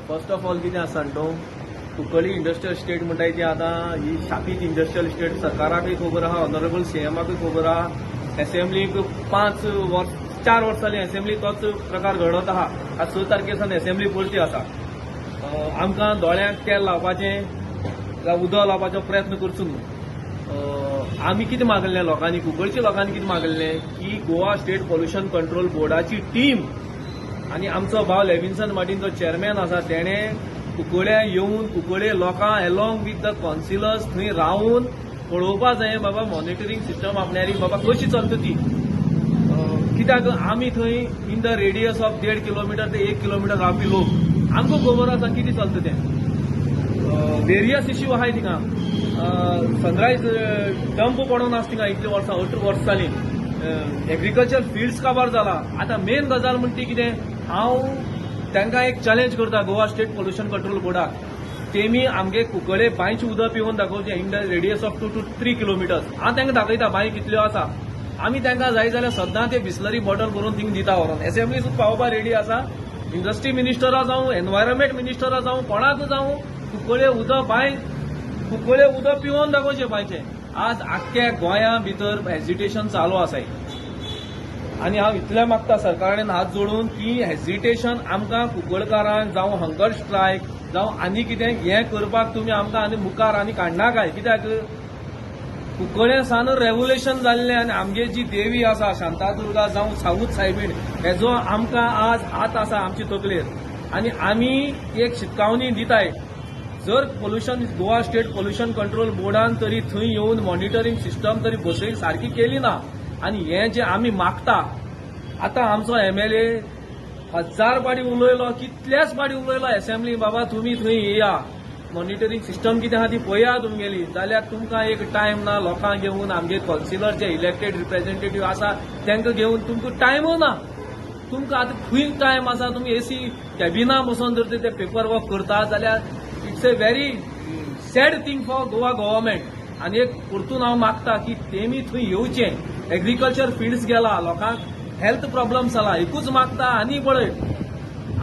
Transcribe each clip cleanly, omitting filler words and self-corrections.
First of all कितें आसा तो कुंकळ्ळी इंडस्ट्रियल स्टेट म्हणटाय ती आतां ही शापित इंडस्ट्रियल स्टेट सरकाराकूय खबर आहा, ऑनरेबल सीएमाकूय खबर आहा, असेंब्लीक 4 वर्सां जालीं असेंब्ली तोच प्रकार घडत आहा. आज 6 तारखेसान असेंब्ली परती आसा. आमकां दोळ्यांक तेल लावपाचें जावं उदक लावपाचो प्रयत्न करचो न्हू. आमी कितें मागल्लें लोकांनी, कुंकळ्ळीच्या लोकांनी कितें मागल्लें की गोवा स्टेट पोल्युशन कंट्रोल बोर्डाची टीम आनी आमचो भाव लेविन्सन मार्टीन जो चेअरमॅन आसा तेणे कुंकळ्ळ्या येवन कुंकळ्ळे लोकां एलॉंग विथ द कॉन्सिलर्स थंय रावन पळोवपा जाय बाबा मॉनिटरींग सिस्टम आपल्याली बाबा कशी चलता ती. कित्याक आमी थंय in the radius of 1.5 kilometre ते 1 किलोमीटर रावपी लोक आमकां खबर आसा कितें चलता तें. वेरियस इश्यू आहाय थिंगा. सनरायज डंप पडून आसा थिंगा इतली वर्सां 18 वर्सां जालीं. एग्रीकल्चर फिल्ड्स काबार जाला. आतां मेन गजाल म्हणटा ती कितें, हांव तांकां एक चॅलेंज करता गोवा स्टेट पोल्युशन कंट्रोल बोर्डाक. तेमी आमगे कुंकळ्ळे बांयचें उदक पिवन दाखोवचें in the radius of 2 to 3 kilometres. हांव तांकां दाखयता बांय कितल्यो आसा. आमी तांकां जाय जाल्यार सद्दां ते बिस्लरी बॉटल भरून थिंग दिता व्हरोन. असेंब्ली सुद्दां पावोवपाक रेडी आसा. इंडस्ट्री मिनिस्टरा जावं एनवायरमेंट मिनिस्टरा जावं कोणाक जावं कुंकळ्ळे उदक पिवन दाखोवचें बांयचें. आज आख्ख्या गोंया भितर हेजिटेशन चालू आसाय आनी हांव इतलें मागता सरकारान हात जोडून की हेजिटेशन आमकां कुंकळकारांक जावं हंगर स्ट्रायक जावं आनी कितें हें करपाक तुमी आमकां आनी मुखार आनी काडना काय. कित्याक कुंकळ्ळे सान रेव्होल्युशन जाल्लें आनी आमगे जी देवी आसा शांतादुर्गा जावं साऊथ सायबीण हेजो आमकां आज हात आसा आमचे तकलेर. आनी आमी एक शिटकावणी दिताय, जर pollution Goa state pollution control बोर्डान तरी थंय येवन मॉनिटरींग सिस्टम तरी बसय सारकी केली ना. आनी हें जें आमी मागता, आतां आमचो एमएलए 1000 पाटी उलयलो, कितलेच पाटी उलयलो असेंब्ली बाबा तुमी थंय येया, मॉनिटरींग सिस्टम कितें आहा ती पळया तुमगेली. जाल्यार तुमकां एक टायम ना लोकांक घेवन आमगे कॉन्सिलर जे इलेक्टेड रिप्रेझेंटेटिव्ह आसा तांकां घेवन तुमकां टायमूच ना. तुमकां आतां फूल टायम आसा. तुमी एसी कॅबिना बसून जर ते पेपर वर्क करता जाल्यार it's a very sad thing for Goa government. आनी एक परतून हांव मागता की तेमी थंय येवचें. एग्रीकल्चर फिल्ड्स गेला, लोकांक हेल्थ प्रॉब्लम्स जाला. एकूच मागता आनी पळय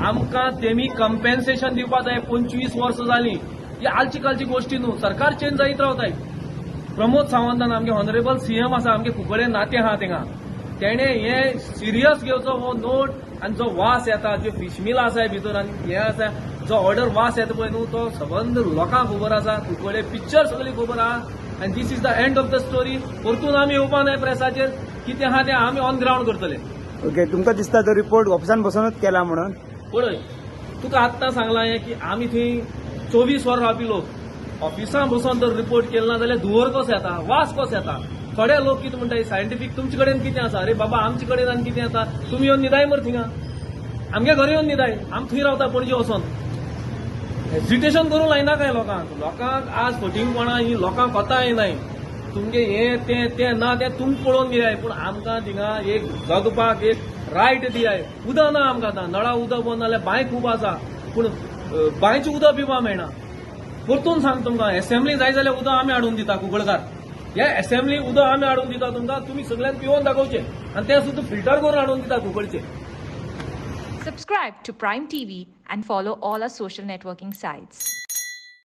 आमकां तेमी कंपेन्सेशन दिवपाक जाय. 25 वर्सां जालीं. ही आलची कालची गोश्टी न्हू. सरकार चेंज जायत रावताय. प्रमोद सावंतान आमगे ऑनरेबल सीएम आसा आमगे कुंकळ्ळे नाते आहा थिंगा, तेणे हें सिरियस घेवचो हो नोट. आनी जो वास येता, जे फिश मिल आसाय भितर आनी हें आसा, जो ऑर्डर वास येता पळय न्हू, तो सबंद लोकांक खबर आसा. कुंकळ्ळे पिक्चर सगळी खबर आहा. आनी this is the end of the story. परतून आमी येवपा नाय प्रेसाचेर. कितें आहा तें आमी ऑन ग्राउंड करतले. ओके, तुमकां दिसता तो रिपोर्ट ऑफिसान बसूनच केला म्हणून? पळय तुका आत्तां सांगलां हें की आमी थंय 24 वरां रावपी लोक. ऑफिसांत बसून जर रिपोर्ट केलो ना जाल्यार धुंवर कसो येता, वास कसो येता. थोडे लोक कितें म्हणटाय सायंटिफीक तुमचे कडेन कितें आसा. अरे बाबा आमचे कडेन आनी कितें आसा. तुमी येवन न्हिदाय मरे थिंगा. आमगे घरा येवन न्हिदाय. आमी थंय रावता पणजे वचोन. हेजिटेशन करूंक लायना काय लोकांक आज फटींगपणां ही लोकांक कोताय नाय. तुमगे हें तें ना तें तुमी पळोवन घेयाय. पूण आमकां थिंगा एक जगपाक एक रायट दियाय. उदक ना आमकां आतां. नळा उदक बंद जाल्यार बांय खूब आसा पूण बांयचें उदक पिवपाक मेळना. परतून सांग तुमकां असेंब्ली जाय जाल्यार उदक आमी हाडून दिता कुंकळकार. हे असेंब्ली उदक आमी हाडून दिता तुमकां. तुमी सगळ्यांक पिवन दाखोवचें आनी तें सुद्दां फिल्टर करून हाडून दिता कुंकळचें. Subscribe to Prime TV and follow all our social networking sites.